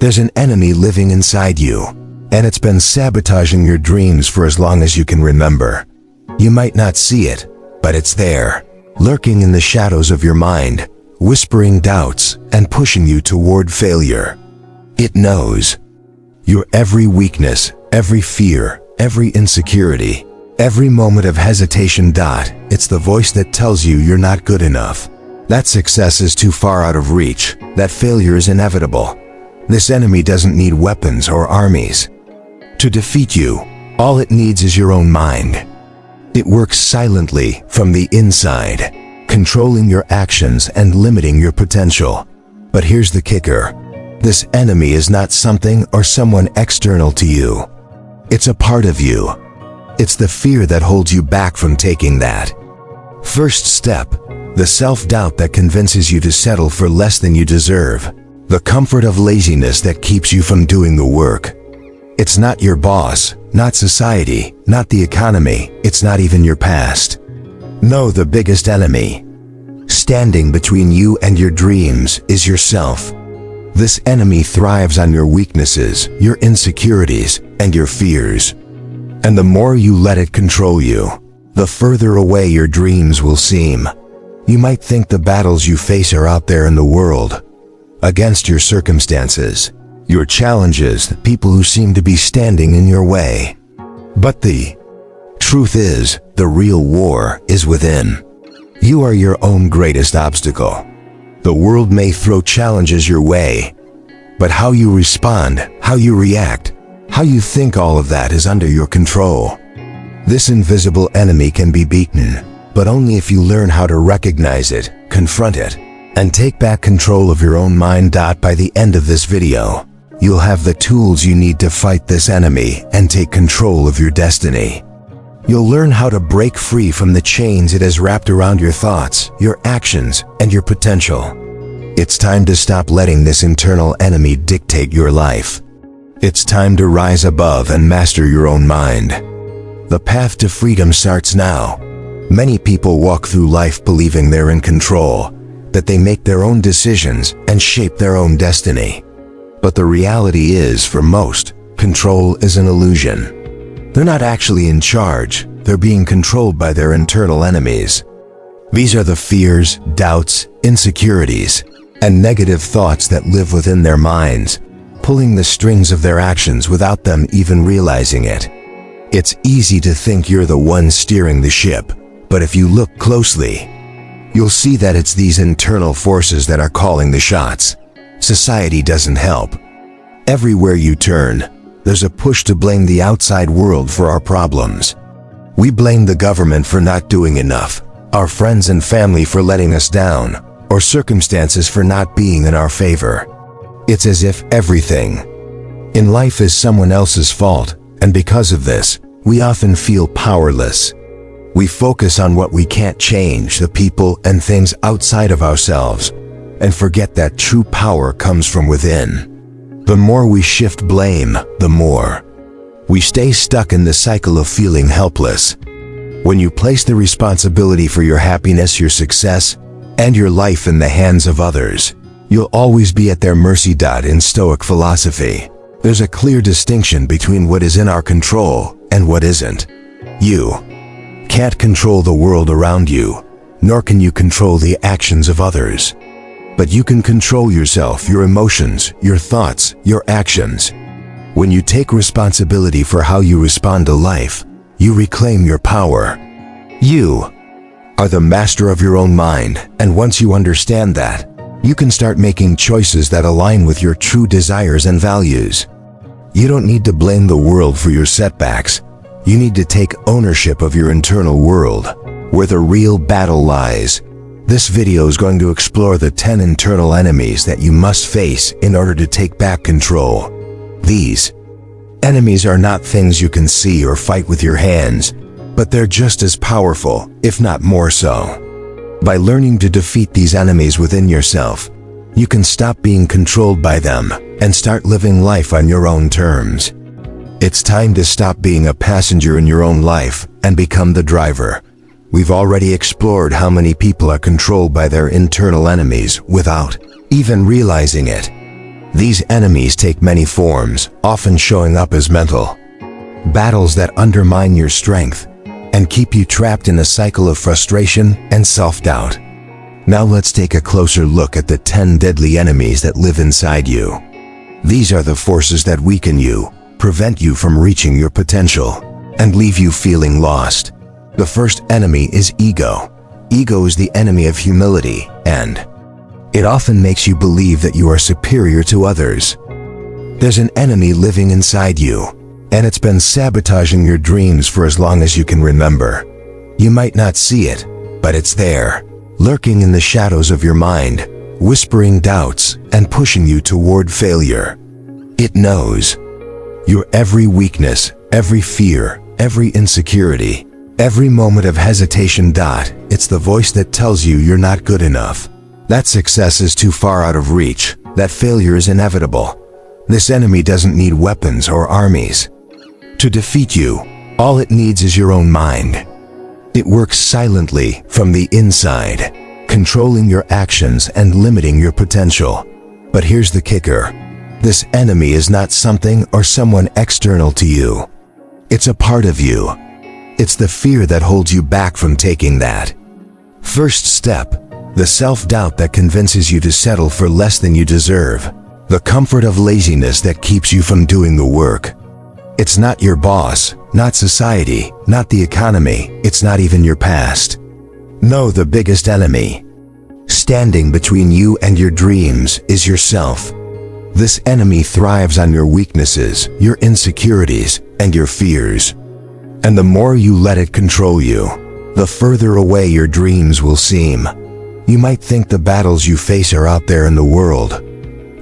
There's an enemy living inside you, and it's been sabotaging your dreams for as long as you can remember. You might not see it, but it's there, lurking in the shadows of your mind, whispering doubts and pushing you toward failure. It knows your every weakness, every fear, every insecurity, every moment of hesitation. It's the voice that tells you you're not good enough, that success is too far out of reach, that failure is inevitable. This enemy doesn't need weapons or armies to defeat you. All it needs is your own mind. It works silently from the inside, controlling your actions and limiting your potential. But here's the kicker. This enemy is not something or someone external to you. It's a part of you. It's the fear that holds you back from taking that first step, the self-doubt that convinces you to settle for less than you deserve, the comfort of laziness that keeps you from doing the work. It's not your boss, not society, not the economy, it's not even your past. No, the biggest enemy standing between you and your dreams is yourself. This enemy thrives on your weaknesses, your insecurities, and your fears. And the more you let it control you, the further away your dreams will seem. You might think the battles you face are out there in the world, against your circumstances, your challenges, the people who seem to be standing in your way. But the truth is, the real war is within. You are your own greatest obstacle. The world may throw challenges your way, but how you respond, how you react, how you think, all of that is under your control. This invisible enemy can be beaten, but only if you learn how to recognize it, confront it, and take back control of your own mind. By the end of this video, you'll have the tools you need to fight this enemy and take control of your destiny. You'll learn how to break free from the chains it has wrapped around your thoughts, your actions, and your potential. It's time to stop letting this internal enemy dictate your life. It's time to rise above and master your own mind. The path to freedom starts now. Many people walk through life believing they're in control, that they make their own decisions and shape their own destiny. But the reality is, for most, control is an illusion. They're not actually in charge, they're being controlled by their internal enemies. These are the fears, doubts, insecurities, and negative thoughts that live within their minds, pulling the strings of their actions without them even realizing it. It's easy to think you're the one steering the ship, but if you look closely, you'll see that it's these internal forces that are calling the shots. Society doesn't help. Everywhere you turn, there's a push to blame the outside world for our problems. We blame the government for not doing enough, our friends and family for letting us down, or circumstances for not being in our favor. It's as if everything in life is someone else's fault, and because of this, we often feel powerless. We focus on what we can't change, the people and things outside of ourselves, and forget that true power comes from within. The more we shift blame, the more we stay stuck in the cycle of feeling helpless. When you place the responsibility for your happiness, your success, and your life in the hands of others, you'll always be at their mercy. In Stoic philosophy, there's a clear distinction between what is in our control and what isn't. You can't control the world around you, nor can you control the actions of others. But you can control yourself, your emotions, your thoughts, your actions. When you take responsibility for how you respond to life, you reclaim your power. You are the master of your own mind, and once you understand that, you can start making choices that align with your true desires and values. You don't need to blame the world for your setbacks. You need to take ownership of your internal world, where the real battle lies. This video is going to explore the 10 internal enemies that you must face in order to take back control. These enemies are not things you can see or fight with your hands, but they're just as powerful, if not more so. By learning to defeat these enemies within yourself, you can stop being controlled by them and start living life on your own terms. It's time to stop being a passenger in your own life and become the driver. We've already explored how many people are controlled by their internal enemies without even realizing it. These enemies take many forms, often showing up as mental battles that undermine your strength and keep you trapped in a cycle of frustration and self-doubt. Now let's take a closer look at the 10 deadly enemies that live inside you. These are the forces that weaken you, prevent you from reaching your potential, and leave you feeling lost. The first enemy is ego. Ego is the enemy of humility, and it often makes you believe that you are superior to others. There's an enemy living inside you, and it's been sabotaging your dreams for as long as you can remember. You might not see it, but it's there, lurking in the shadows of your mind, whispering doubts and pushing you toward failure. It knows your every weakness, every fear, every insecurity, every moment of hesitation. It's the voice that tells you you're not good enough, that success is too far out of reach, that failure is inevitable. This enemy doesn't need weapons or armies to defeat you. All it needs is your own mind. It works silently from the inside, controlling your actions and limiting your potential. But here's the kicker. This enemy is not something or someone external to you. It's a part of you. It's the fear that holds you back from taking that first step, the self-doubt that convinces you to settle for less than you deserve, the comfort of laziness that keeps you from doing the work. It's not your boss, not society, not the economy, it's not even your past. No, the biggest enemy standing between you and your dreams is yourself. This enemy thrives on your weaknesses, your insecurities, and your fears. And the more you let it control you, the further away your dreams will seem. You might think the battles you face are out there in the world,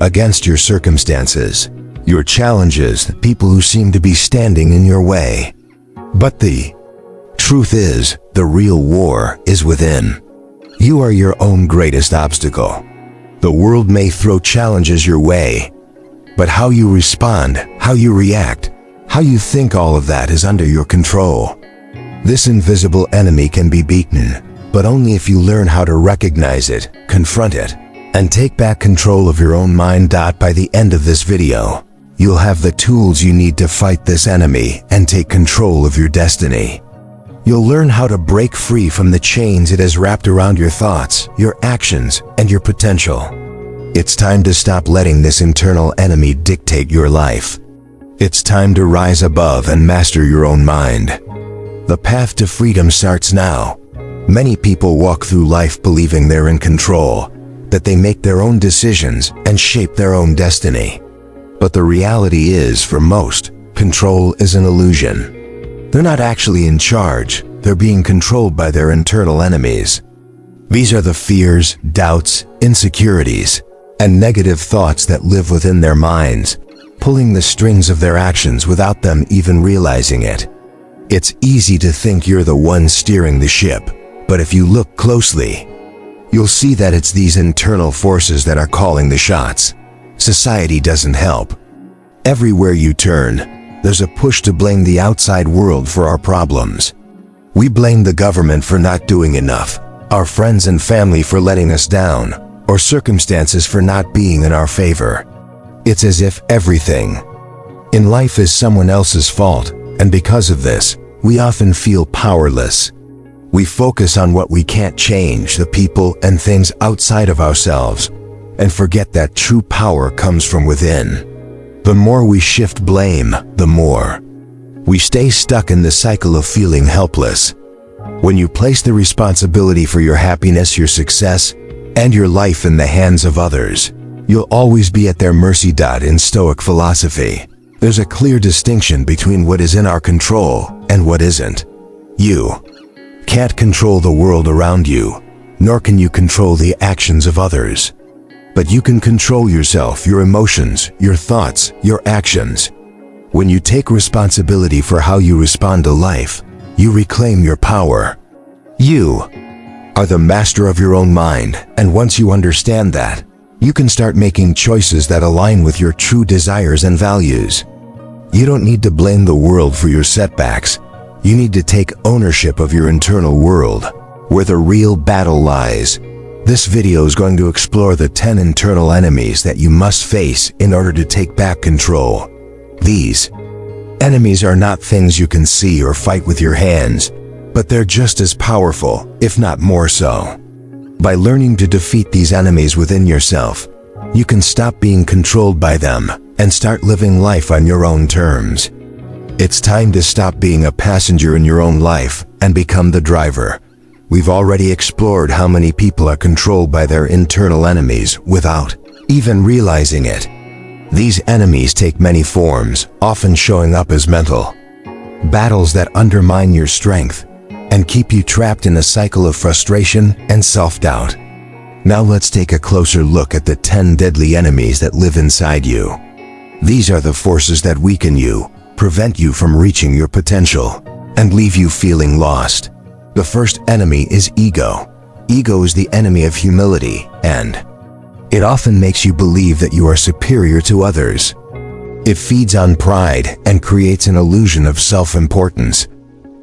against your circumstances, your challenges, the people who seem to be standing in your way. But the truth is, the real war is within. You are your own greatest obstacle. The world may throw challenges your way, but how you respond, how you react, how you think, all of that is under your control. This invisible enemy can be beaten, but only if you learn how to recognize it, confront it, and take back control of your own mind. By the end of this video, you'll have the tools you need to fight this enemy and take control of your destiny. You'll learn how to break free from the chains it has wrapped around your thoughts, your actions, and your potential. It's time to stop letting this internal enemy dictate your life. It's time to rise above and master your own mind. The path to freedom starts now. Many people walk through life believing they're in control, that they make their own decisions and shape their own destiny. But the reality is, for most, control is an illusion. They're not actually in charge, they're being controlled by their internal enemies. These are the fears, doubts, insecurities, and negative thoughts that live within their minds, pulling the strings of their actions without them even realizing it. It's easy to think you're the one steering the ship, but if you look closely, you'll see that it's these internal forces that are calling the shots. Society doesn't help. Everywhere you turn, there's a push to blame the outside world for our problems. We blame the government for not doing enough, our friends and family for letting us down, or circumstances for not being in our favor. It's as if everything in life is someone else's fault, and because of this, we often feel powerless. We focus on what we can't change, the people and things outside of ourselves, and forget that true power comes from within. The more we shift blame, the more we stay stuck in the cycle of feeling helpless. When you place the responsibility for your happiness, your success, and your life in the hands of others, you'll always be at their mercy. In Stoic philosophy, there's a clear distinction between what is in our control and what isn't. You can't control the world around you, nor can you control the actions of others. But you can control yourself, your emotions, your thoughts, your actions. When you take responsibility for how you respond to life, you reclaim your power. You are the master of your own mind, and once you understand that, you can start making choices that align with your true desires and values. You don't need to blame the world for your setbacks. You need to take ownership of your internal world, where the real battle lies. This video is going to explore the 10 internal enemies that you must face in order to take back control. These enemies are not things you can see or fight with your hands, but they're just as powerful, if not more so. By learning to defeat these enemies within yourself, you can stop being controlled by them and start living life on your own terms. It's time to stop being a passenger in your own life and become the driver. We've already explored how many people are controlled by their internal enemies without even realizing it. These enemies take many forms, often showing up as mental battles that undermine your strength and keep you trapped in a cycle of frustration and self-doubt. Now let's take a closer look at the 10 deadly enemies that live inside you. These are the forces that weaken you, prevent you from reaching your potential, and leave you feeling lost. The first enemy is ego. Ego is the enemy of humility, and it often makes you believe that you are superior to others. It feeds on pride and creates an illusion of self-importance,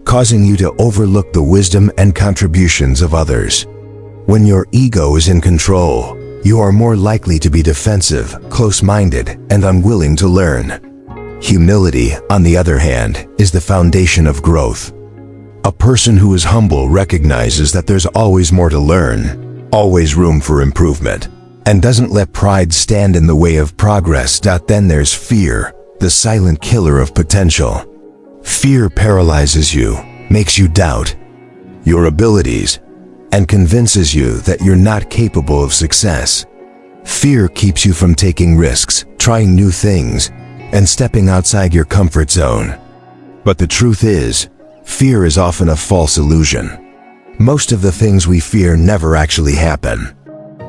causing you to overlook the wisdom and contributions of others. When your ego is in control, you are more likely to be defensive, close-minded, and unwilling to learn. Humility, on the other hand, is the foundation of growth. A person who is humble recognizes that there's always more to learn, always room for improvement, and doesn't let pride stand in the way of progress. Then there's fear, the silent killer of potential. Fear paralyzes you, makes you doubt your abilities, and convinces you that you're not capable of success. Fear keeps you from taking risks, trying new things, and stepping outside your comfort zone. But the truth is, fear is often a false illusion. Most of the things we fear never actually happen.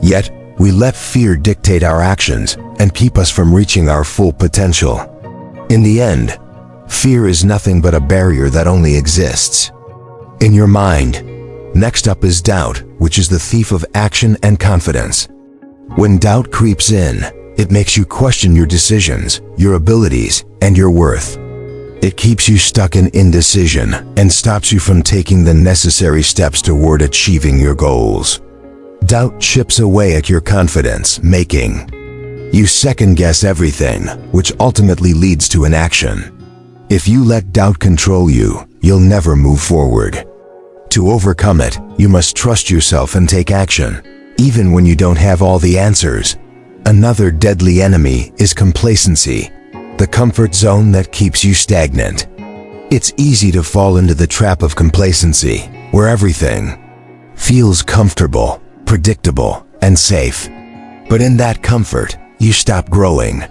Yet, we let fear dictate our actions and keep us from reaching our full potential. In the end, fear is nothing but a barrier that only exists in your mind. Next up is doubt, which is the thief of action and confidence. When doubt creeps in, it makes you question your decisions, your abilities, and your worth. It keeps you stuck in indecision and stops you from taking the necessary steps toward achieving your goals. Doubt chips away at your confidence, making you second-guess everything, which ultimately leads to inaction. If you let doubt control you, you'll never move forward. To overcome it, you must trust yourself and take action, even when you don't have all the answers. Another deadly enemy is complacency, the comfort zone that keeps you stagnant. It's easy to fall into the trap of complacency, where everything feels comfortable, predictable, and safe. But in that comfort, you stop growing.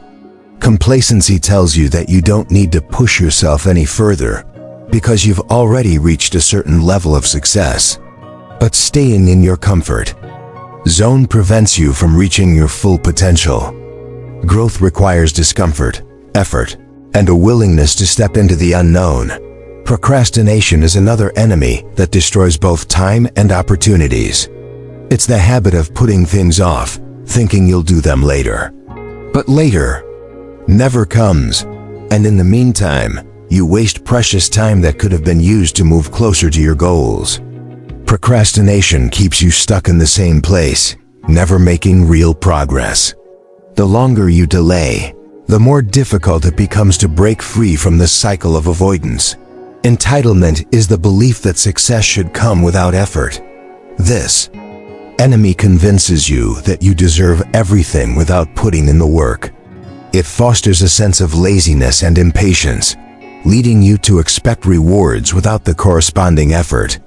Complacency tells you that you don't need to push yourself any further because you've already reached a certain level of success. But staying in your comfort zone prevents you from reaching your full potential. Growth requires discomfort, effort, and a willingness to step into the unknown. Procrastination is another enemy that destroys both time and opportunities. It's the habit of putting things off, thinking you'll do them later. But later never comes, and in the meantime, you waste precious time that could have been used to move closer to your goals. Procrastination keeps you stuck in the same place, never making real progress. The longer you delay, the more difficult it becomes to break free from the cycle of avoidance. Entitlement is the belief that success should come without effort. This enemy convinces you that you deserve everything without putting in the work. It fosters a sense of laziness and impatience, leading you to expect rewards without the corresponding effort.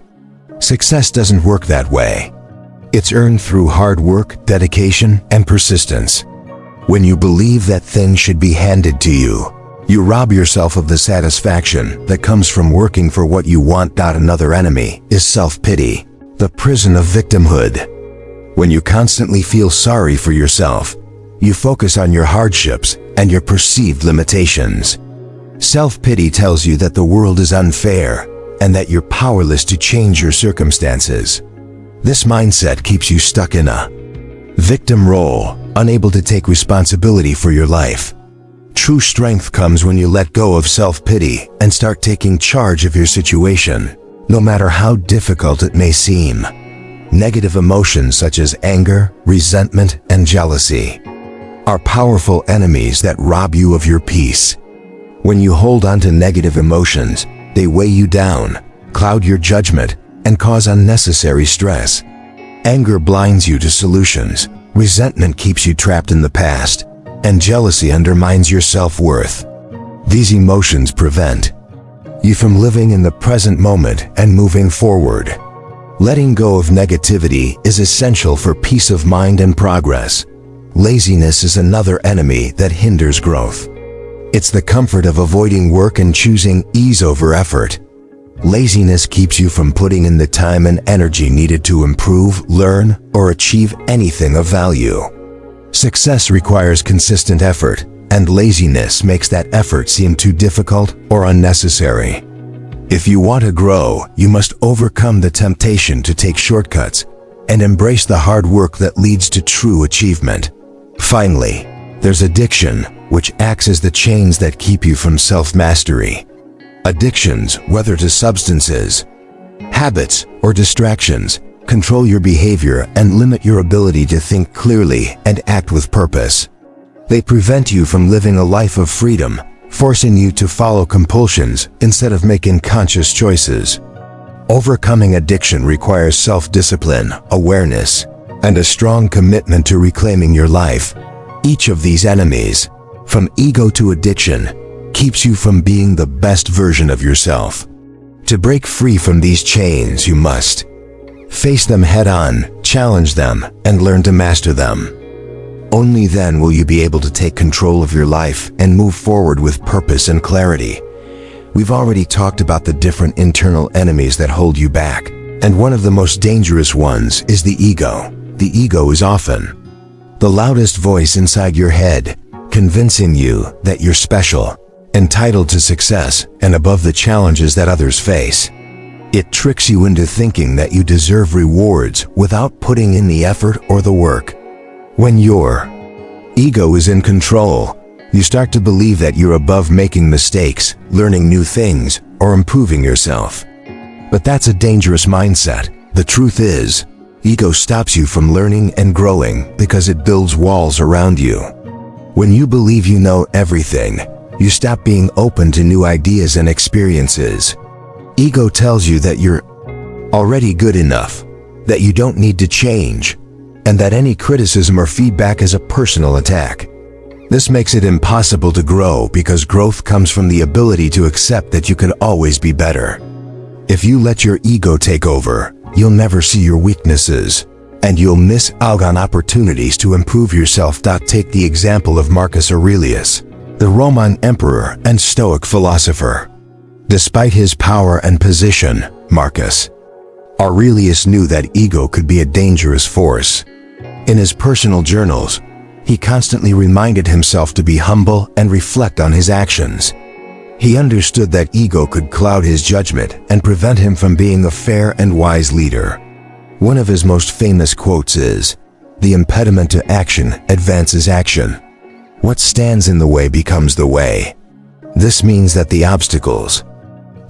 Success doesn't work that way. It's earned through hard work, dedication, and persistence. When you believe that things should be handed to you, you rob yourself of the satisfaction that comes from working for what you want. Another enemy is self-pity, the prison of victimhood. When you constantly feel sorry for yourself, you focus on your hardships and your perceived limitations. Self-pity tells you that the world is unfair and that you're powerless to change your circumstances. This mindset keeps you stuck in a victim role, unable to take responsibility for your life. True strength comes when you let go of self-pity and start taking charge of your situation, no matter how difficult it may seem. Negative emotions such as anger, resentment, and jealousy are powerful enemies that rob you of your peace. When you hold on to negative emotions, they weigh you down, cloud your judgment, and cause unnecessary stress. Anger blinds you to solutions, resentment keeps you trapped in the past, and jealousy undermines your self-worth. These emotions prevent you from living in the present moment and moving forward. Letting go of negativity is essential for peace of mind and progress. Laziness is another enemy that hinders growth. It's the comfort of avoiding work and choosing ease over effort. Laziness keeps you from putting in the time and energy needed to improve, learn, or achieve anything of value. Success requires consistent effort, and laziness makes that effort seem too difficult or unnecessary. If you want to grow, you must overcome the temptation to take shortcuts and embrace the hard work that leads to true achievement. Finally, there's addiction, which acts as the chains that keep you from self-mastery. Addictions, whether to substances, habits, or distractions, control your behavior and limit your ability to think clearly and act with purpose. They prevent you from living a life of freedom, forcing you to follow compulsions instead of making conscious choices. Overcoming addiction requires self-discipline, awareness, and a strong commitment to reclaiming your life. Each of these enemies, from ego to addiction, keeps you from being the best version of yourself. To break free from these chains, you must face them head-on, challenge them, and learn to master them. Only then will you be able to take control of your life and move forward with purpose and clarity. We've already talked about the different internal enemies that hold you back, and one of the most dangerous ones is the ego. The ego is often the loudest voice inside your head, convincing you that you're special, entitled to success, and above the challenges that others face. It tricks you into thinking that you deserve rewards without putting in the effort or the work. When your ego is in control, you start to believe that you're above making mistakes, learning new things, or improving yourself. But that's a dangerous mindset. The truth is, ego stops you from learning and growing because it builds walls around you. When you believe you know everything, you stop being open to new ideas and experiences. Ego tells you that you're already good enough, that you don't need to change, and that any criticism or feedback is a personal attack. This makes it impossible to grow because growth comes from the ability to accept that you can always be better. If you let your ego take over, you'll never see your weaknesses, and you'll miss out on opportunities to improve yourself. Take the example of Marcus Aurelius, the Roman emperor and Stoic philosopher. Despite his power and position, Marcus Aurelius knew that ego could be a dangerous force. In his personal journals, he constantly reminded himself to be humble and reflect on his actions. He understood that ego could cloud his judgment and prevent him from being a fair and wise leader. One of his most famous quotes is, "The impediment to action advances action. What stands in the way becomes the way." This means that the obstacles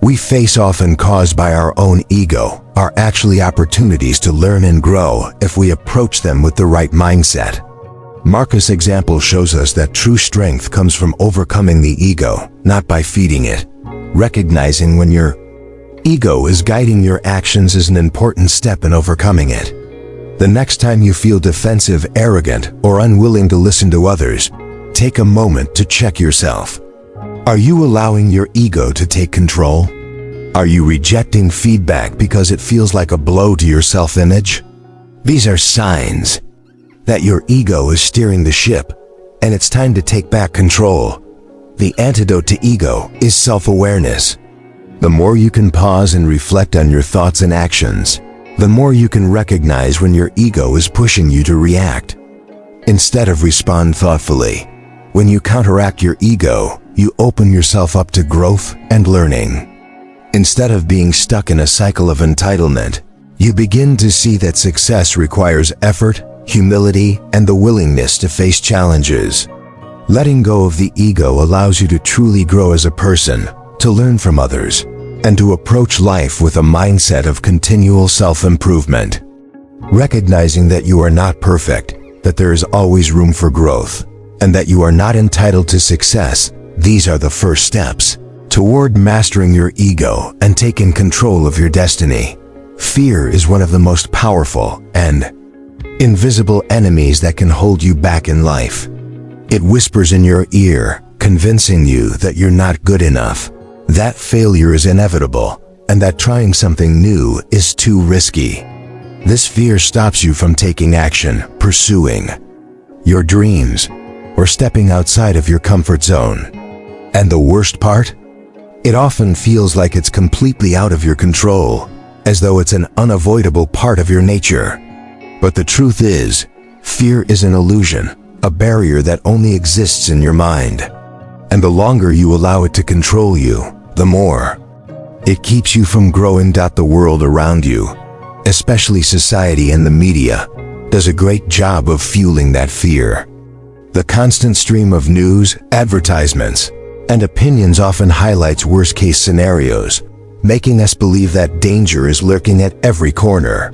we face, often caused by our own ego, are actually opportunities to learn and grow if we approach them with the right mindset. Marcus' example shows us that true strength comes from overcoming the ego, not by feeding it. Recognizing when your ego is guiding your actions is an important step in overcoming it. The next time you feel defensive, arrogant, or unwilling to listen to others, take a moment to check yourself. Are you allowing your ego to take control? Are you rejecting feedback because it feels like a blow to your self-image? These are signs that your ego is steering the ship, and it's time to take back control. The antidote to ego is self-awareness. The more you can pause and reflect on your thoughts and actions, the more you can recognize when your ego is pushing you to react instead of respond thoughtfully. When you counteract your ego, you open yourself up to growth and learning. Instead of being stuck in a cycle of entitlement, you begin to see that success requires effort, humility, and the willingness to face challenges. Letting go of the ego allows you to truly grow as a person, to learn from others, and to approach life with a mindset of continual self-improvement. Recognizing that you are not perfect, that there is always room for growth, and that you are not entitled to success, these are the first steps toward mastering your ego and taking control of your destiny. Fear is one of the most powerful and invisible enemies that can hold you back in life. It whispers in your ear, convincing you that you're not good enough, that failure is inevitable, and that trying something new is too risky. This fear stops you from taking action, pursuing your dreams, or stepping outside of your comfort zone. And the worst part? It often feels like it's completely out of your control, as though it's an unavoidable part of your nature. But the truth is, fear is an illusion, a barrier that only exists in your mind. And the longer you allow it to control you, the more it keeps you from growing. The world around you, especially society and the media, does a great job of fueling that fear. The constant stream of news, advertisements, and opinions often highlights worst-case scenarios, making us believe that danger is lurking at every corner.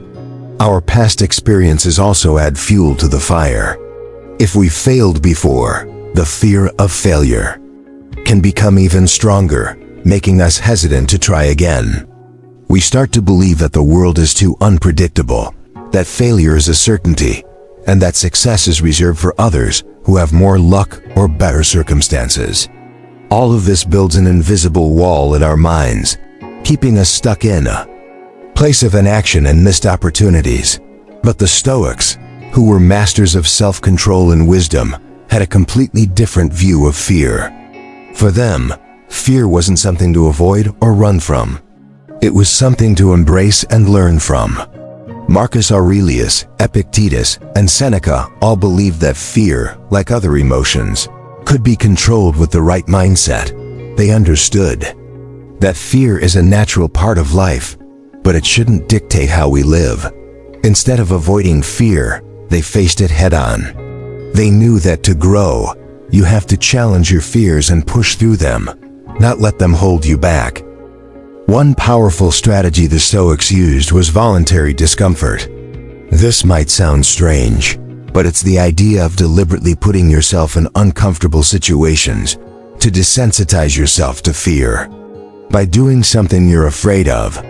Our past experiences also add fuel to the fire. If we failed before, the fear of failure can become even stronger, making us hesitant to try again. We start to believe that the world is too unpredictable, that failure is a certainty, and that success is reserved for others who have more luck or better circumstances. All of this builds an invisible wall in our minds, keeping us stuck in a place of inaction and missed opportunities. But the Stoics, who were masters of self-control and wisdom, had a completely different view of fear. For them, fear wasn't something to avoid or run from. It was something to embrace and learn from. Marcus Aurelius, Epictetus, and Seneca all believed that fear, like other emotions, could be controlled with the right mindset. They understood that fear is a natural part of life, but it shouldn't dictate how we live. Instead of avoiding fear, they faced it head-on. They knew that to grow, you have to challenge your fears and push through them, not let them hold you back. One powerful strategy the Stoics used was voluntary discomfort. This might sound strange, but it's the idea of deliberately putting yourself in uncomfortable situations to desensitize yourself to fear. By doing something you're afraid of,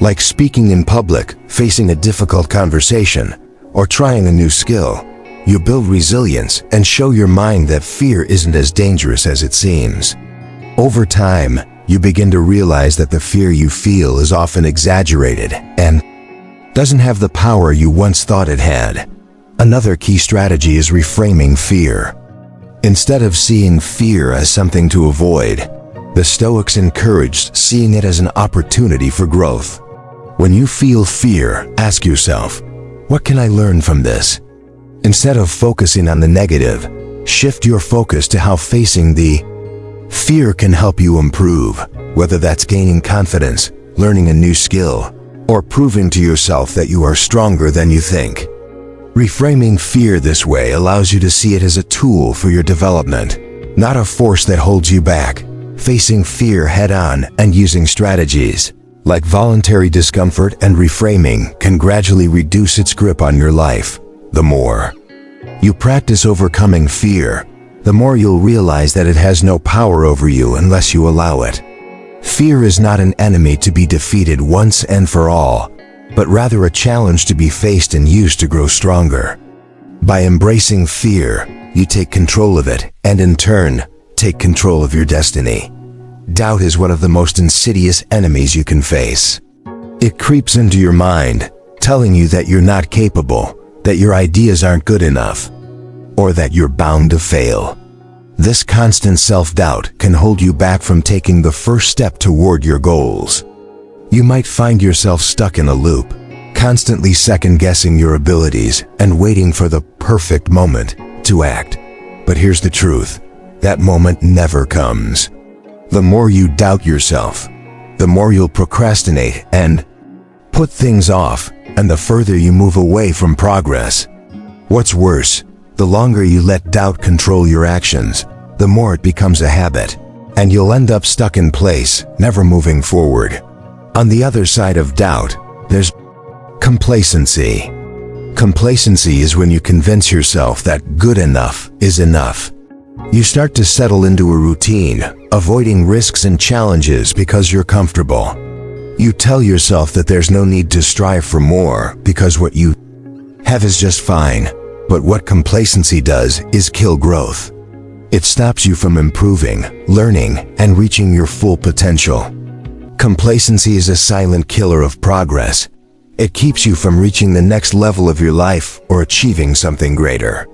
like speaking in public, facing a difficult conversation, or trying a new skill, you build resilience and show your mind that fear isn't as dangerous as it seems. Over time, you begin to realize that the fear you feel is often exaggerated and doesn't have the power you once thought it had. Another key strategy is reframing fear. Instead of seeing fear as something to avoid, the Stoics encouraged seeing it as an opportunity for growth. When you feel fear, ask yourself, what can I learn from this? Instead of focusing on the negative, shift your focus to how facing the fear can help you improve, whether that's gaining confidence, learning a new skill, or proving to yourself that you are stronger than you think. Reframing fear this way allows you to see it as a tool for your development, not a force that holds you back. Facing fear head-on and using strategies like voluntary discomfort and reframing can gradually reduce its grip on your life. The more you practice overcoming fear, the more you'll realize that it has no power over you unless you allow it. Fear is not an enemy to be defeated once and for all, but rather a challenge to be faced and used to grow stronger. By embracing fear, you take control of it, and in turn, take control of your destiny. Doubt is one of the most insidious enemies you can face. It creeps into your mind, telling you that you're not capable, that your ideas aren't good enough, or that you're bound to fail. This constant self-doubt can hold you back from taking the first step toward your goals. You might find yourself stuck in a loop, constantly second-guessing your abilities and waiting for the perfect moment to act. But here's the truth, that moment never comes. The more you doubt yourself, the more you'll procrastinate and put things off, and the further you move away from progress. What's worse, the longer you let doubt control your actions, the more it becomes a habit, and you'll end up stuck in place, never moving forward. On the other side of doubt, there's complacency. Complacency is when you convince yourself that good enough is enough. You start to settle into a routine, avoiding risks and challenges because you're comfortable. You tell yourself that there's no need to strive for more because what you have is just fine. But what complacency does is kill growth. It stops you from improving, learning, and reaching your full potential. Complacency is a silent killer of progress. It keeps you from reaching the next level of your life or achieving something greater.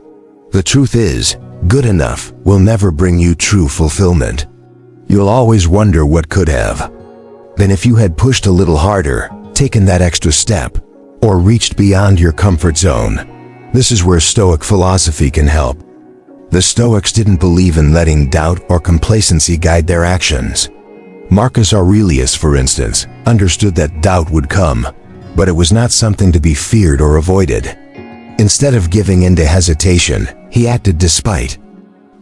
The truth is, good enough will never bring you true fulfillment. You'll always wonder what could have. Then if you had pushed a little harder, taken that extra step, or reached beyond your comfort zone. This is where Stoic philosophy can help. The Stoics didn't believe in letting doubt or complacency guide their actions. Marcus Aurelius, for instance, understood that doubt would come, but it was not something to be feared or avoided. Instead of giving in to hesitation, he acted despite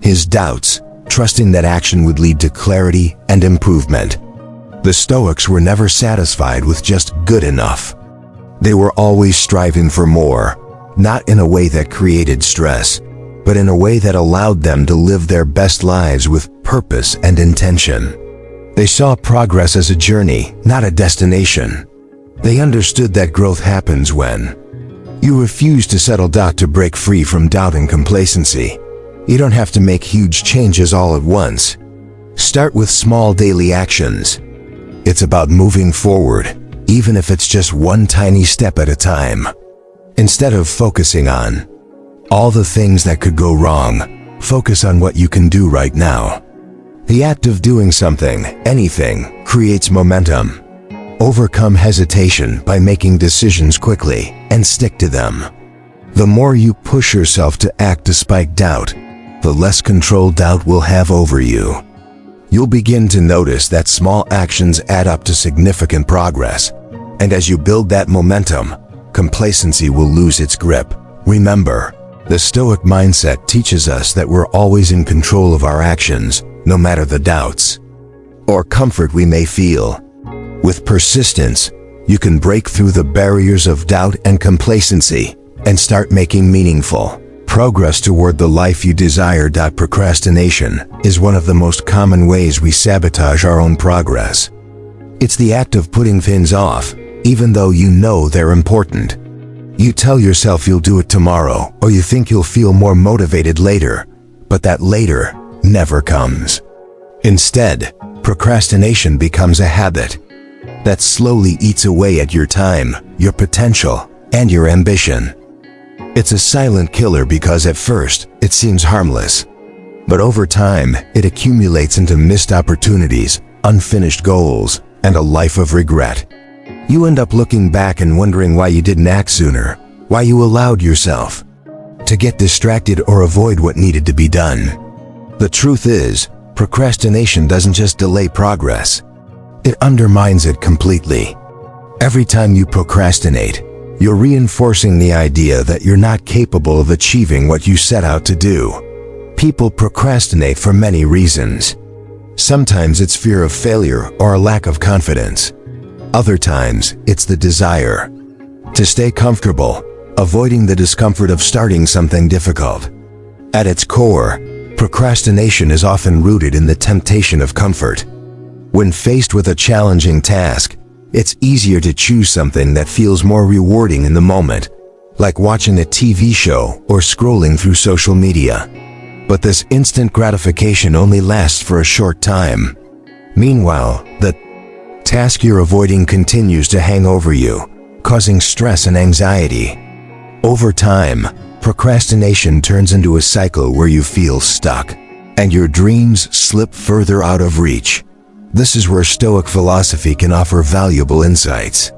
his doubts, trusting that action would lead to clarity and improvement. The Stoics were never satisfied with just good enough. They were always striving for more, not in a way that created stress, but in a way that allowed them to live their best lives with purpose and intention. They saw progress as a journey, not a destination. They understood that growth happens when you refuse to settle down to break free from doubt and complacency. You don't have to make huge changes all at once. Start with small daily actions. It's about moving forward, even if it's just one tiny step at a time. Instead of focusing on all the things that could go wrong, focus on what you can do right now. The act of doing something, anything, creates momentum. Overcome hesitation by making decisions quickly and stick to them. The more you push yourself to act despite doubt, the less control doubt will have over you. You'll begin to notice that small actions add up to significant progress, and as you build that momentum, complacency will lose its grip. Remember, the Stoic mindset teaches us that we're always in control of our actions, no matter the doubts or comfort we may feel. With persistence, you can break through the barriers of doubt and complacency and start making meaningful progress toward the life you desire. Procrastination is one of the most common ways we sabotage our own progress. It's the act of putting things off, even though you know they're important. You tell yourself you'll do it tomorrow, or you think you'll feel more motivated later, but that later never comes. Instead, procrastination becomes a habit that slowly eats away at your time, your potential, and your ambition. It's a silent killer because at first, it seems harmless. But over time, it accumulates into missed opportunities, unfinished goals, and a life of regret. You end up looking back and wondering why you didn't act sooner, why you allowed yourself to get distracted or avoid what needed to be done. The truth is, procrastination doesn't just delay progress. It undermines it completely. Every time you procrastinate, you're reinforcing the idea that you're not capable of achieving what you set out to do. People procrastinate for many reasons. Sometimes it's fear of failure or a lack of confidence. Other times, it's the desire to stay comfortable, avoiding the discomfort of starting something difficult. At its core, procrastination is often rooted in the temptation of comfort. When faced with a challenging task, it's easier to choose something that feels more rewarding in the moment, like watching a TV show or scrolling through social media. But this instant gratification only lasts for a short time. Meanwhile, the task you're avoiding continues to hang over you, causing stress and anxiety. Over time, procrastination turns into a cycle where you feel stuck, and your dreams slip further out of reach. This is where Stoic philosophy can offer valuable insights.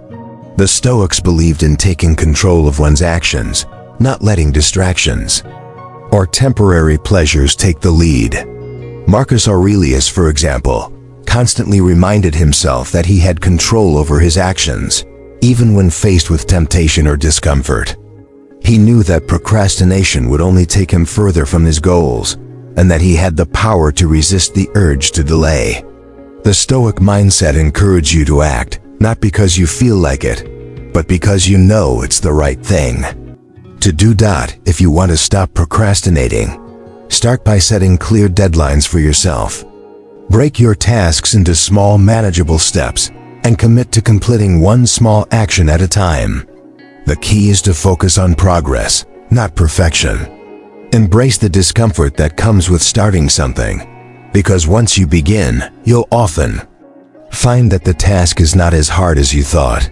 The Stoics believed in taking control of one's actions, not letting distractions or temporary pleasures take the lead. Marcus Aurelius, for example, constantly reminded himself that he had control over his actions, even when faced with temptation or discomfort. He knew that procrastination would only take him further from his goals, and that he had the power to resist the urge to delay. The Stoic mindset encourages you to act, not because you feel like it, but because you know it's the right thing. If you want to stop procrastinating, start by setting clear deadlines for yourself. Break your tasks into small, manageable steps and commit to completing one small action at a time. The key is to focus on progress, not perfection. Embrace the discomfort that comes with starting something, because once you begin, you'll often find that the task is not as hard as you thought.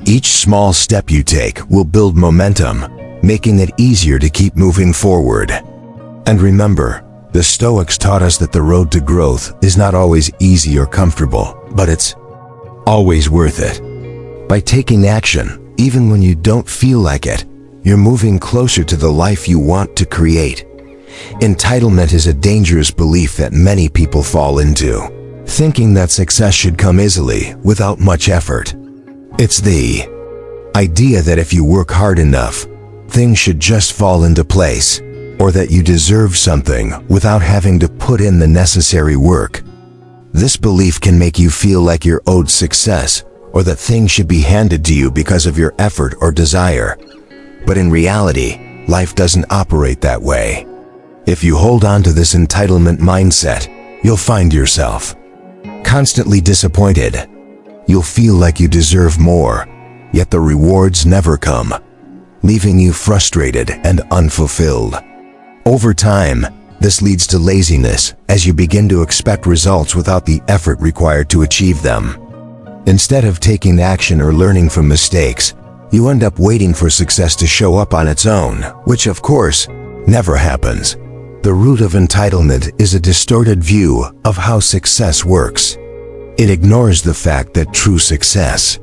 Each small step you take will build momentum, making it easier to keep moving forward. And remember, the Stoics taught us that the road to growth is not always easy or comfortable, but it's always worth it. By taking action, even when you don't feel like it, you're moving closer to the life you want to create. Entitlement is a dangerous belief that many people fall into, thinking that success should come easily without much effort. It's the idea that if you work hard enough, things should just fall into place, or that you deserve something without having to put in the necessary work. This belief can make you feel like you're owed success, or that things should be handed to you because of your effort or desire. But in reality, life doesn't operate that way. If you hold on to this entitlement mindset, you'll find yourself constantly disappointed. You'll feel like you deserve more, yet the rewards never come, leaving you frustrated and unfulfilled. Over time, this leads to laziness as you begin to expect results without the effort required to achieve them. Instead of taking action or learning from mistakes, you end up waiting for success to show up on its own, which of course, never happens. The root of entitlement is a distorted view of how success works. It ignores the fact that true success,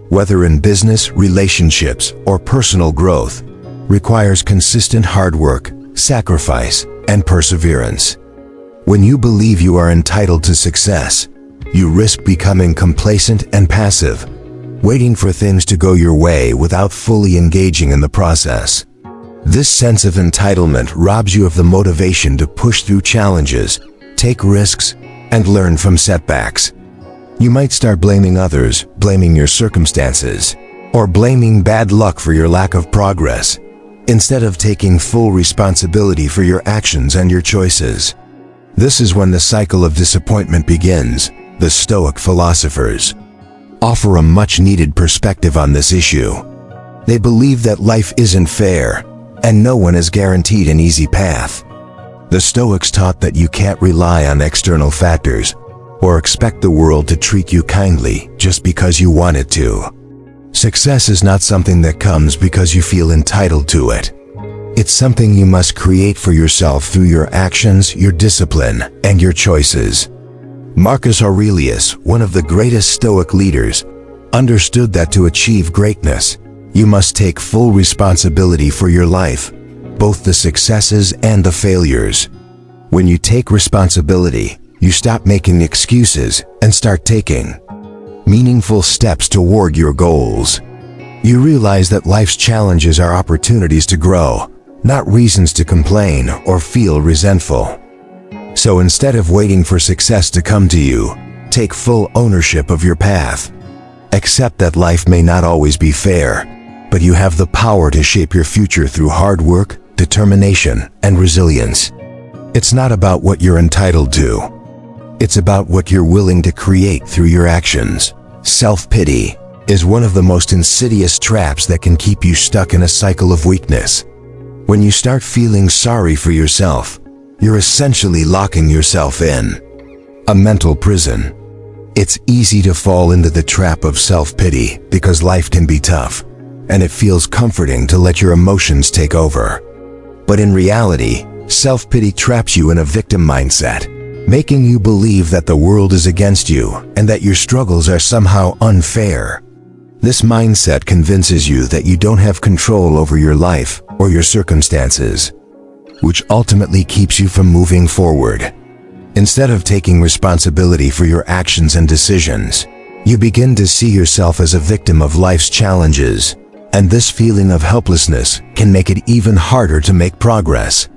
whether in business, relationships, or personal growth, requires consistent hard work, sacrifice, and perseverance. When you believe you are entitled to success, you risk becoming complacent and passive, waiting for things to go your way without fully engaging in the process. This sense of entitlement robs you of the motivation to push through challenges, take risks, and learn from setbacks. You might start blaming others, blaming your circumstances, or blaming bad luck for your lack of progress, instead of taking full responsibility for your actions and your choices. This is when the cycle of disappointment begins. The Stoic philosophers offer a much-needed perspective on this issue. They believe that life isn't fair, and no one is guaranteed an easy path. The Stoics taught that you can't rely on external factors, or expect the world to treat you kindly just because you want it to. Success is not something that comes because you feel entitled to it. It's something you must create for yourself through your actions, your discipline, and your choices. Marcus Aurelius, one of the greatest Stoic leaders, understood that to achieve greatness, you must take full responsibility for your life, both the successes and the failures. When you take responsibility, you stop making excuses and start taking meaningful steps toward your goals. You realize that life's challenges are opportunities to grow, not reasons to complain or feel resentful. So instead of waiting for success to come to you, take full ownership of your path. Accept that life may not always be fair, but you have the power to shape your future through hard work, determination, and resilience. It's not about what you're entitled to. It's about what you're willing to create through your actions. Self-pity is one of the most insidious traps that can keep you stuck in a cycle of weakness. When you start feeling sorry for yourself, you're essentially locking yourself in a mental prison. It's easy to fall into the trap of self-pity because life can be tough, and it feels comforting to let your emotions take over. But in reality, self-pity traps you in a victim mindset, making you believe that the world is against you and that your struggles are somehow unfair. This mindset convinces you that you don't have control over your life or your circumstances, which ultimately keeps you from moving forward. Instead of taking responsibility for your actions and decisions, you begin to see yourself as a victim of life's challenges, and this feeling of helplessness can make it even harder to make progress.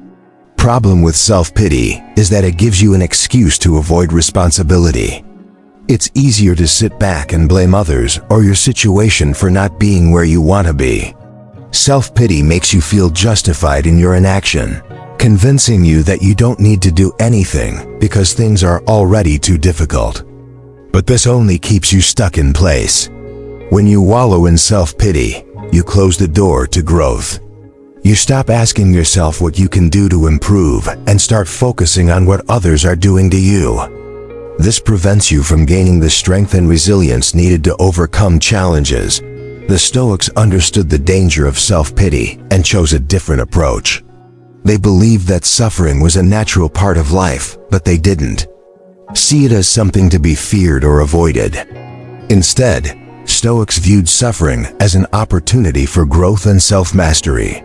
Problem with self-pity is that it gives you an excuse to avoid responsibility. It's easier to sit back and blame others or your situation for not being where you want to be. Self-pity makes you feel justified in your inaction, convincing you that you don't need to do anything because things are already too difficult. But this only keeps you stuck in place. When you wallow in self-pity, you close the door to growth. You stop asking yourself what you can do to improve and start focusing on what others are doing to you. This prevents you from gaining the strength and resilience needed to overcome challenges. The Stoics understood the danger of self-pity and chose a different approach. They believed that suffering was a natural part of life, but they didn't see it as something to be feared or avoided. Instead, Stoics viewed suffering as an opportunity for growth and self-mastery.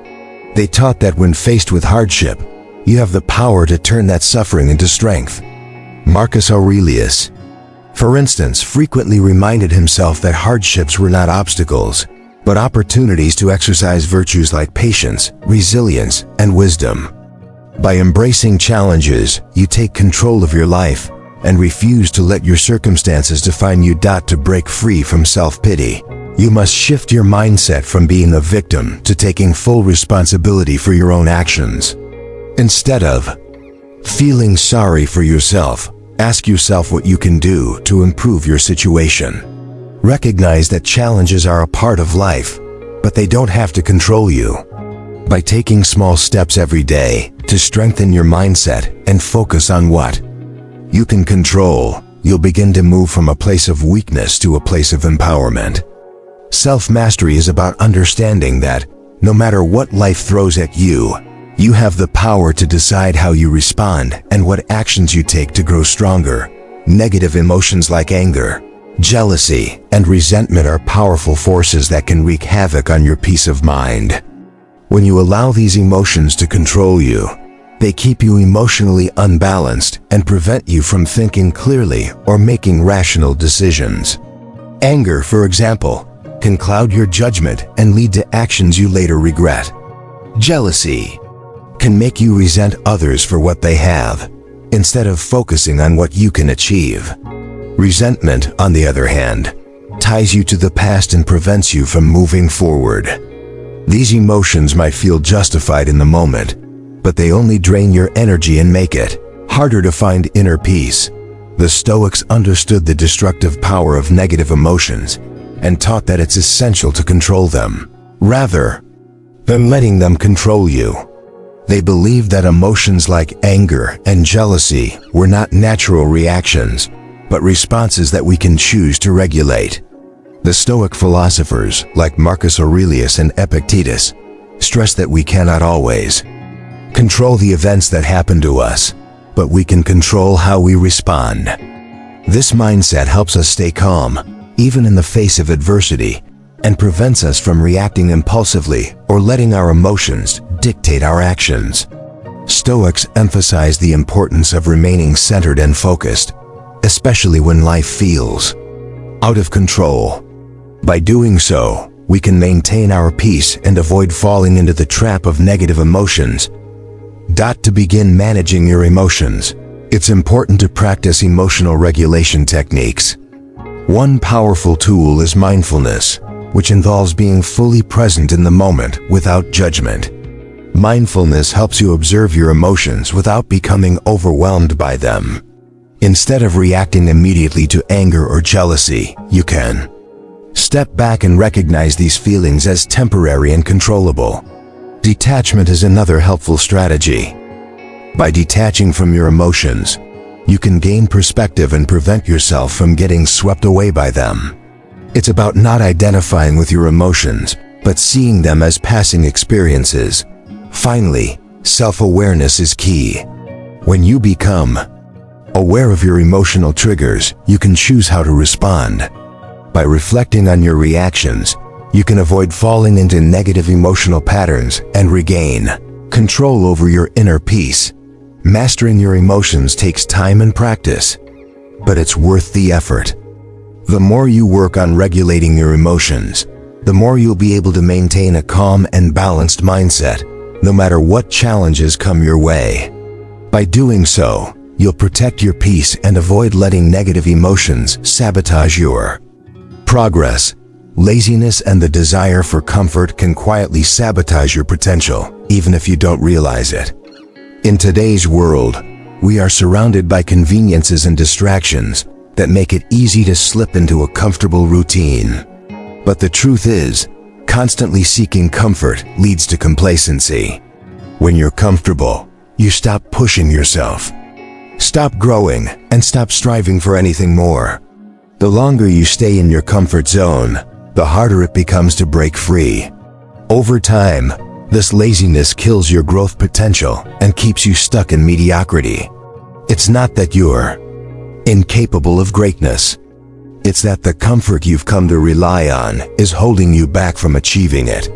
They taught that when faced with hardship, you have the power to turn that suffering into strength. Marcus Aurelius, for instance, frequently reminded himself that hardships were not obstacles, but opportunities to exercise virtues like patience, resilience, and wisdom. By embracing challenges, you take control of your life and refuse to let your circumstances define you. To break free from self-pity, you must shift your mindset from being a victim to taking full responsibility for your own actions. Instead of feeling sorry for yourself, ask yourself what you can do to improve your situation. Recognize that challenges are a part of life, but they don't have to control you. By taking small steps every day to strengthen your mindset and focus on what you can control, you'll begin to move from a place of weakness to a place of empowerment. Self-mastery is about understanding that, no matter what life throws at you, you have the power to decide how you respond and what actions you take to grow stronger. Negative emotions like anger, jealousy, and resentment are powerful forces that can wreak havoc on your peace of mind. When you allow these emotions to control you, they keep you emotionally unbalanced and prevent you from thinking clearly or making rational decisions. Anger, for example, can cloud your judgment and lead to actions you later regret. Jealousy can make you resent others for what they have, instead of focusing on what you can achieve. Resentment, on the other hand, ties you to the past and prevents you from moving forward. These emotions might feel justified in the moment, but they only drain your energy and make it harder to find inner peace. The Stoics understood the destructive power of negative emotions and taught that it's essential to control them, rather than letting them control you. They believed that emotions like anger and jealousy were not natural reactions, but responses that we can choose to regulate. The Stoic philosophers, like Marcus Aurelius and Epictetus, stressed that we cannot always control the events that happen to us, but we can control how we respond. This mindset helps us stay calm, even in the face of adversity, and prevents us from reacting impulsively or letting our emotions dictate our actions. Stoics emphasize the importance of remaining centered and focused, especially when life feels out of control. By doing so, we can maintain our peace and avoid falling into the trap of negative emotions. To begin managing your emotions, it's important to practice emotional regulation techniques. One powerful tool is mindfulness, which involves being fully present in the moment without judgment. Mindfulness helps you observe your emotions without becoming overwhelmed by them. Instead of reacting immediately to anger or jealousy, you can step back and recognize these feelings as temporary and controllable. Detachment is another helpful strategy. By detaching from your emotions, you can gain perspective and prevent yourself from getting swept away by them. It's about not identifying with your emotions, but seeing them as passing experiences. Finally, self-awareness is key. When you become aware of your emotional triggers, you can choose how to respond. By reflecting on your reactions, you can avoid falling into negative emotional patterns and regain control over your inner peace. Mastering your emotions takes time and practice, but it's worth the effort. The more you work on regulating your emotions, the more you'll be able to maintain a calm and balanced mindset, no matter what challenges come your way. By doing so, you'll protect your peace and avoid letting negative emotions sabotage your progress. Laziness and the desire for comfort can quietly sabotage your potential, even if you don't realize it. In today's world, we are surrounded by conveniences and distractions that make it easy to slip into a comfortable routine. But the truth is, constantly seeking comfort leads to complacency. When you're comfortable, you stop pushing yourself, stop growing, and stop striving for anything more. The longer you stay in your comfort zone, the harder it becomes to break free. Over time, this laziness kills your growth potential and keeps you stuck in mediocrity. It's not that you're incapable of greatness. It's that the comfort you've come to rely on is holding you back from achieving it.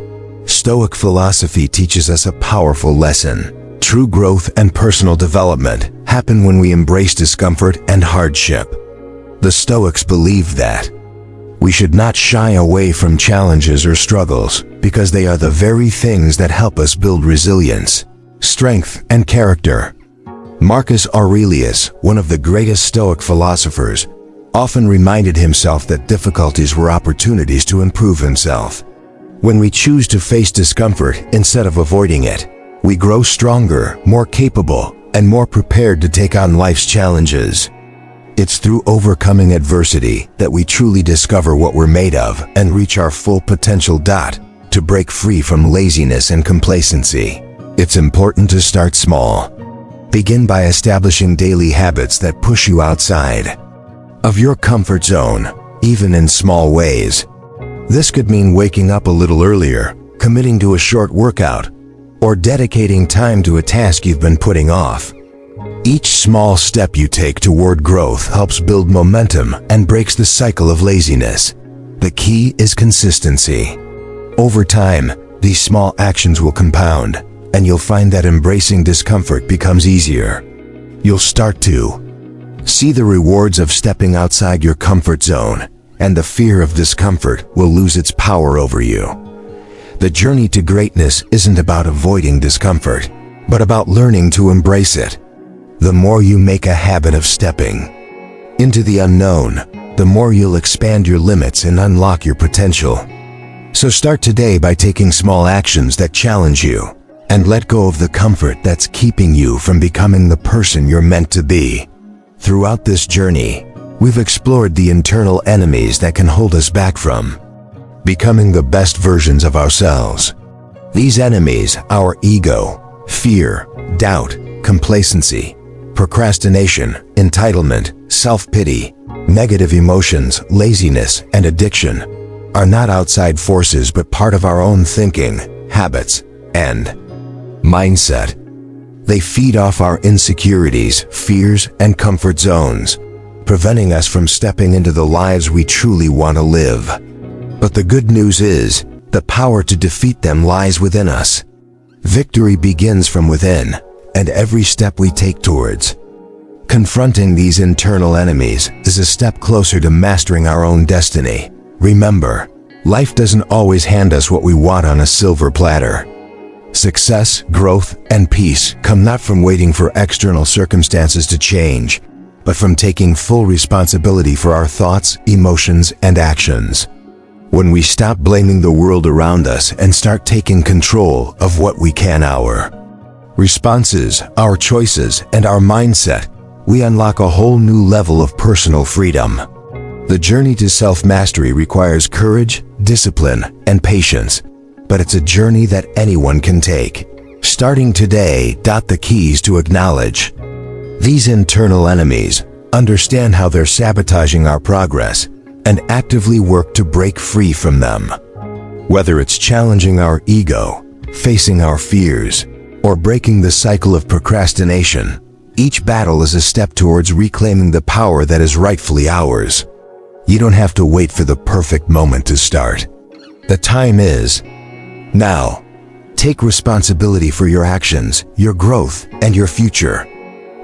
Stoic philosophy teaches us a powerful lesson. True growth and personal development happen when we embrace discomfort and hardship. The Stoics believed that we should not shy away from challenges or struggles because they are the very things that help us build resilience, strength, and character. Marcus Aurelius, one of the greatest Stoic philosophers, often reminded himself that difficulties were opportunities to improve himself. When we choose to face discomfort instead of avoiding it, we grow stronger, more capable, and more prepared to take on life's challenges. It's through overcoming adversity that we truly discover what we're made of and reach our full potential. To break free from laziness and complacency, it's important to start small. Begin by establishing daily habits that push you outside of your comfort zone, even in small ways. This could mean waking up a little earlier, committing to a short workout, or dedicating time to a task you've been putting off. Each small step you take toward growth helps build momentum and breaks the cycle of laziness. The key is consistency. Over time, these small actions will compound, and you'll find that embracing discomfort becomes easier. You'll start to see the rewards of stepping outside your comfort zone, and the fear of discomfort will lose its power over you. The journey to greatness isn't about avoiding discomfort, but about learning to embrace it. The more you make a habit of stepping into the unknown, the more you'll expand your limits and unlock your potential. So start today by taking small actions that challenge you, and let go of the comfort that's keeping you from becoming the person you're meant to be. Throughout this journey, we've explored the internal enemies that can hold us back from becoming the best versions of ourselves. These enemies, our ego, fear, doubt, complacency, procrastination, entitlement, self-pity, negative emotions, laziness, and addiction, are not outside forces but part of our own thinking, habits, and mindset. They feed off our insecurities, fears, and comfort zones, preventing us from stepping into the lives we truly want to live. But the good news is, the power to defeat them lies within us. Victory begins from within, and every step we take towards confronting these internal enemies is a step closer to mastering our own destiny. Remember, life doesn't always hand us what we want on a silver platter. Success, growth, and peace come not from waiting for external circumstances to change, but from taking full responsibility for our thoughts, emotions, and actions. When we stop blaming the world around us and start taking control of what we can, our responses, our choices, and our mindset, we unlock a whole new level of personal freedom. The journey to self-mastery requires courage, discipline, and patience, but it's a journey that anyone can take. Starting today, the keys to acknowledge these internal enemies, understand how they're sabotaging our progress, and actively work to break free from them. Whether it's challenging our ego, facing our fears, or breaking the cycle of procrastination, each battle is a step towards reclaiming the power that is rightfully ours. You don't have to wait for the perfect moment to start. The time is now. Take responsibility for your actions, your growth, and your future.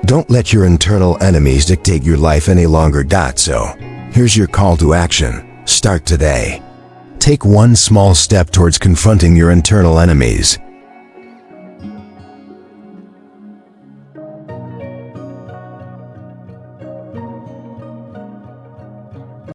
Don't let your internal enemies dictate your life any longer. So, here's your call to action. Start today. Take one small step towards confronting your internal enemies.